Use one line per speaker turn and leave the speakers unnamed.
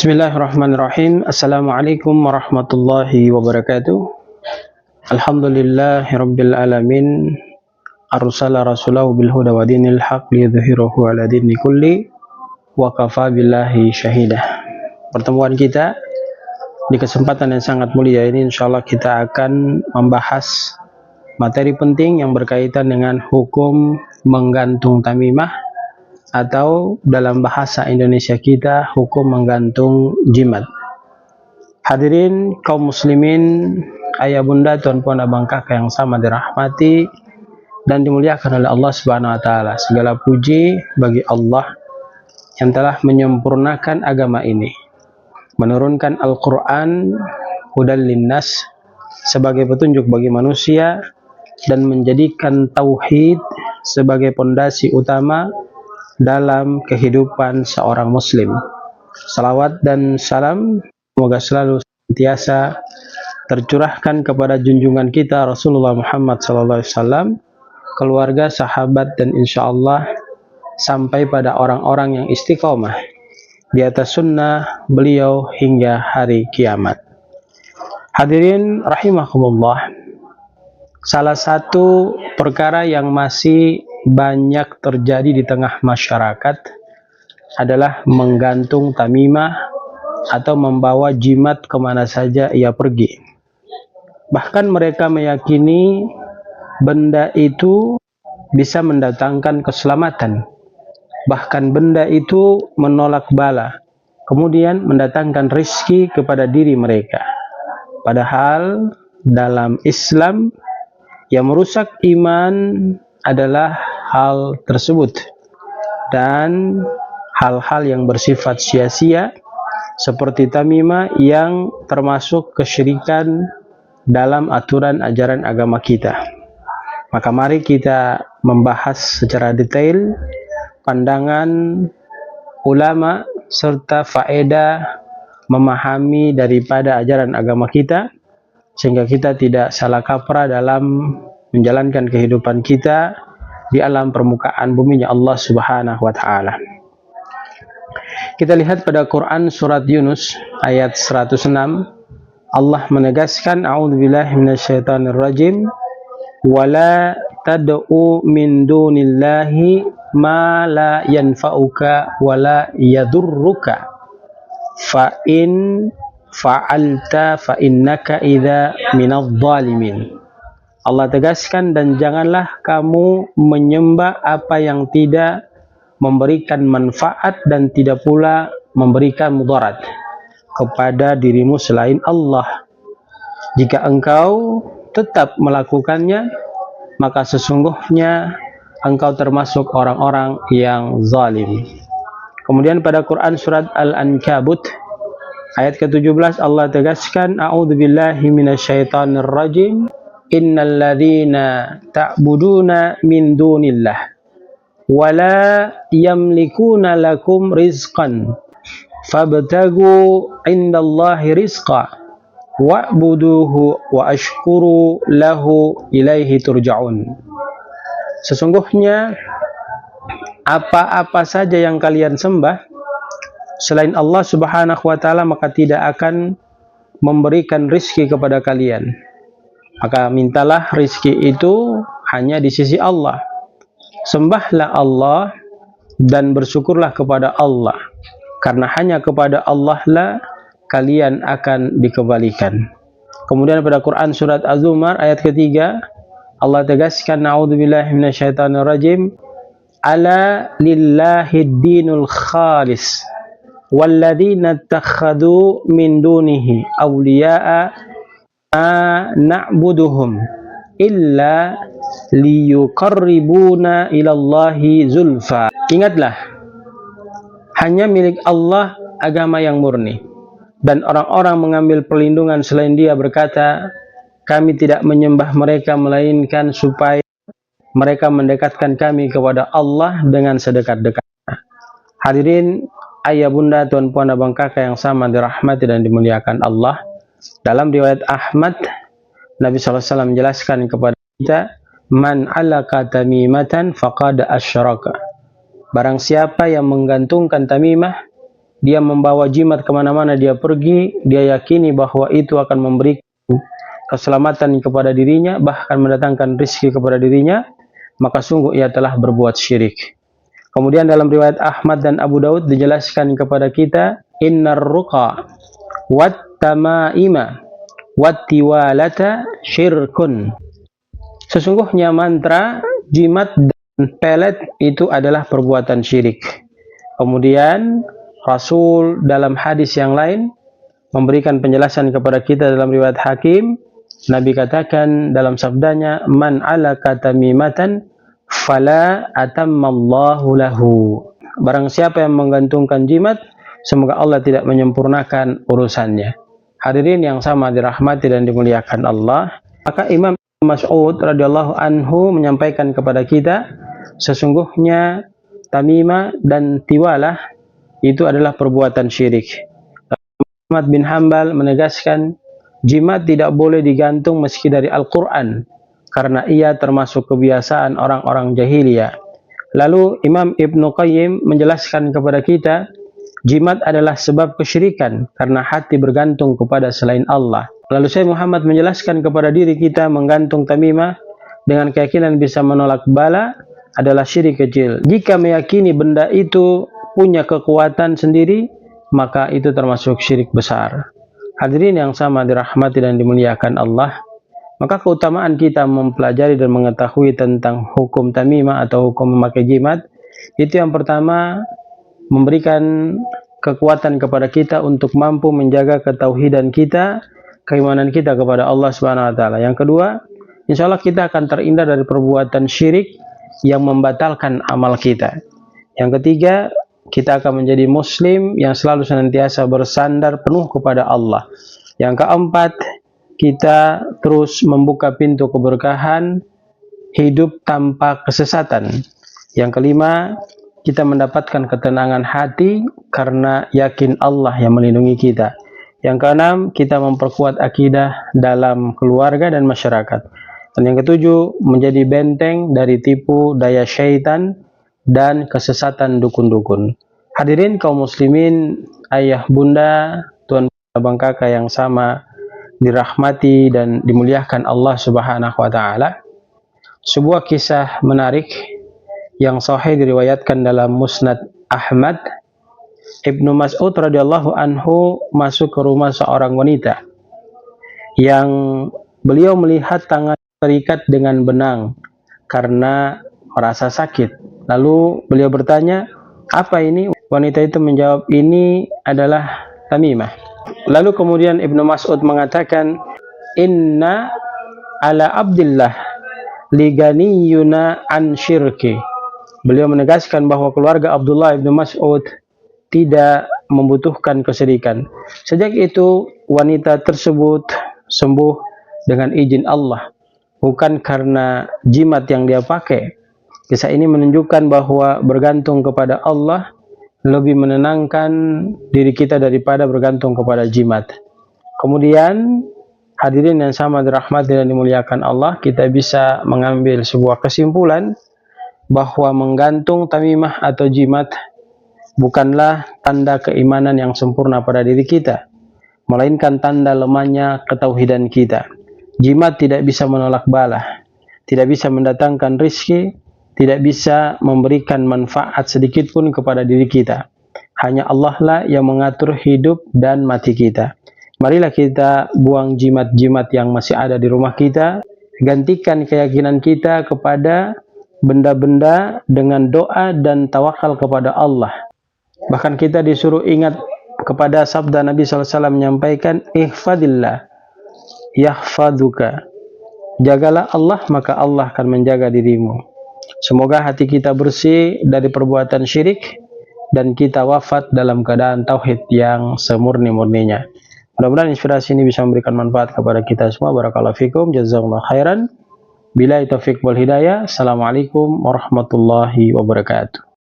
Bismillahirrahmanirrahim. Assalamualaikum warahmatullahi wabarakatuh. Alhamdulillahirabbil alamin. Arsala rasulahu bil huda wa dinil haq liyudhhirahu 'ala dini kulli wa kafa billahi syahida. Pertemuan kita di kesempatan yang sangat mulia ini insyaallah kita akan membahas materi penting yang berkaitan dengan hukum menggantung tamimah, atau dalam bahasa Indonesia kita hukum menggantung jimat. Hadirin kaum muslimin, ayah bunda, tuan puan, abang kakak yang sama dirahmati dan dimuliakan oleh Allah Subhanahu wa taala. Segala puji bagi Allah yang telah menyempurnakan agama ini, menurunkan Al-Qur'an hudan linnas sebagai petunjuk bagi manusia dan menjadikan tauhid sebagai pondasi utama dalam kehidupan seorang muslim. Salawat dan salam semoga selalu senantiasa tercurahkan kepada junjungan kita Rasulullah Muhammad SAW, keluarga, sahabat, dan insyaallah sampai pada orang-orang yang istiqomah di atas sunnah beliau hingga hari kiamat. Hadirin rahimakumullah, salah satu perkara yang masih banyak terjadi di tengah masyarakat adalah menggantung tamimah atau membawa jimat kemana saja ia pergi. Bahkan mereka meyakini benda itu bisa mendatangkan keselamatan. Bahkan benda itu menolak bala, kemudian mendatangkan rizki kepada diri mereka. Padahal dalam Islam yang merusak iman adalah hal tersebut dan hal-hal yang bersifat sia-sia seperti tamimah yang termasuk kesyirikan dalam aturan ajaran agama kita. Maka mari kita membahas secara detail pandangan ulama serta faedah memahami daripada ajaran agama kita, sehingga kita tidak salah kaprah dalam menjalankan kehidupan kita di alam permukaan buminya Allah Subhanahu wa taala. Kita lihat pada Quran surat Yunus ayat 106, Allah menegaskan, a'udzubillahi minasyaitonir rajim, wala tad'u min dunillahi ma la yanfa'uka wala yadurruka fa in fa'alta fa innaka idza minadh dhalimin. Allah tegaskan, dan janganlah kamu menyembah apa yang tidak memberikan manfaat dan tidak pula memberikan mudarat kepada dirimu selain Allah. Jika engkau tetap melakukannya, maka sesungguhnya engkau termasuk orang-orang yang zalim. Kemudian pada Quran surat Al-Ankabut ayat ke-17 Allah tegaskan, a'udzubillahi minasyaitonir rajim, innal ladzina ta'buduna min dunillah wala yamlikuna lakum rizqan fabtagu indallahi rizqa wa'buduhu wa ashkuru lahu ilaihi turja'un. Sesungguhnya apa-apa saja yang kalian sembah selain Allah Subhanahu wa taala maka tidak akan memberikan rizki kepada kalian. Maka mintalah rizki itu hanya di sisi Allah. Sembahlah Allah dan bersyukurlah kepada Allah, karena hanya kepada Allah lah kalian akan dikembalikan. Kemudian pada Quran surat Az-Zumar ayat ketiga Allah tegaskan, a'udzubillahi minasyaitonir rajim, ala lillahid dinul khalis walladzina ittakhadhu min dunihi awliya'a na'buduhum illa liyuqarribuna ilallahi zulfa. Ingatlah, hanya milik Allah agama yang murni, dan orang-orang mengambil perlindungan selain Dia berkata, kami tidak menyembah mereka melainkan supaya mereka mendekatkan kami kepada Allah dengan sedekat-dekatnya. Hadirin ayah bunda, tuan puan, abang kakak yang sama dirahmati dan dimuliakan Allah, dalam riwayat Ahmad, Nabi SAW menjelaskan kepada kita, man alaka tamimatan faqad asyraka. Barang siapa yang menggantungkan tamimah, dia membawa jimat kemana-mana dia pergi, dia yakini bahwa itu akan memberikan keselamatan kepada dirinya, bahkan mendatangkan rizki kepada dirinya, maka sungguh ia telah berbuat syirik. Kemudian dalam riwayat Ahmad dan Abu Daud dijelaskan kepada kita, innar ruqa wat tamaima wat tiwalata syirkun. Sesungguhnya mantra, jimat dan pelet itu adalah perbuatan syirik. Kemudian Rasul dalam hadis yang lain memberikan penjelasan kepada kita dalam riwayat Hakim. Nabi katakan dalam sabdanya, man alaka tamimatan fala atammallahu lahu. Barang siapa yang menggantungkan jimat, semoga Allah tidak menyempurnakan urusannya. Hadirin yang sama dirahmati dan dimuliakan Allah, maka Imam Mas'ud radhiyallahu anhu menyampaikan kepada kita, sesungguhnya tamimah dan tiwalah itu adalah perbuatan syirik. Ahmad bin Hanbal menegaskan, jimat tidak boleh digantung meski dari Al-Quran, karena ia termasuk kebiasaan orang-orang jahiliyah. Lalu Imam Ibnu Qayyim menjelaskan kepada kita, jimat adalah sebab kesyirikan, karena hati bergantung kepada selain Allah. Lalu Syekh Muhammad menjelaskan kepada diri kita, menggantung tamimah dengan keyakinan bisa menolak bala adalah syirik kecil. Jika meyakini benda itu punya kekuatan sendiri, maka itu termasuk syirik besar. Hadirin yang sama dirahmati dan dimuliakan Allah, maka keutamaan kita mempelajari dan mengetahui tentang hukum tamimah atau hukum memakai jimat, itu yang pertama, memberikan kekuatan kepada kita untuk mampu menjaga ketauhidan kita, keimanan kita kepada Allah Subhanahu wa taala. Yang kedua, insya Allah kita akan terhindar dari perbuatan syirik yang membatalkan amal kita. Yang ketiga, kita akan menjadi muslim yang selalu senantiasa bersandar penuh kepada Allah. Yang keempat, kita terus membuka pintu keberkahan, hidup tanpa kesesatan. Yang kelima, kita mendapatkan ketenangan hati karena yakin Allah yang melindungi kita. Yang keenam, kita memperkuat akidah dalam keluarga dan masyarakat. Dan yang ketujuh, menjadi benteng dari tipu daya syaitan dan kesesatan dukun-dukun. Hadirin kaum muslimin, ayah bunda, tuan abang kakak yang sama dirahmati dan dimuliakan Allah Subhanahu wa taala. Sebuah kisah menarik yang sahih diriwayatkan dalam Musnad Ahmad. Ibnu Mas'ud radhiyallahu anhu masuk ke rumah seorang wanita yang beliau melihat tangan terikat dengan benang karena merasa sakit. Lalu beliau bertanya, apa ini? Wanita itu menjawab, ini adalah tamimah. Lalu kemudian Ibnu Mas'ud mengatakan, inna ala abdillah liganiyuna an syirki. Beliau menegaskan bahwa keluarga Abdullah Ibnu Mas'ud tidak membutuhkan kesyirikan. Sejak itu wanita tersebut sembuh dengan izin Allah, bukan karena jimat yang dia pakai. Kisah ini menunjukkan bahwa bergantung kepada Allah lebih menenangkan diri kita daripada bergantung kepada jimat. Kemudian hadirin yang sama dirahmati dan dimuliakan Allah, kita bisa mengambil sebuah kesimpulan bahwa menggantung tamimah atau jimat bukanlah tanda keimanan yang sempurna pada diri kita, melainkan tanda lemahnya ketauhidan kita. Jimat tidak bisa menolak bala, tidak bisa mendatangkan rizki, tidak bisa memberikan manfaat sedikit pun kepada diri kita. Hanya Allah lah yang mengatur hidup dan mati kita. Marilah kita buang jimat-jimat yang masih ada di rumah kita, gantikan keyakinan kita kepada benda-benda dengan doa dan tawakal kepada Allah. Bahkan kita disuruh ingat kepada sabda Nabi SAW menyampaikan, ihfadillah yahfaduka. Jagalah Allah, maka Allah akan menjaga dirimu. Semoga hati kita bersih dari perbuatan syirik dan kita wafat dalam keadaan tauhid yang semurni-murninya. Mudah-mudahan inspirasi ini bisa memberikan manfaat kepada kita semua. Barakallahu fikum, jazakumullah khairan. Billahi taufiq wal hidayah. Assalamualaikum warahmatullahi wabarakatuh.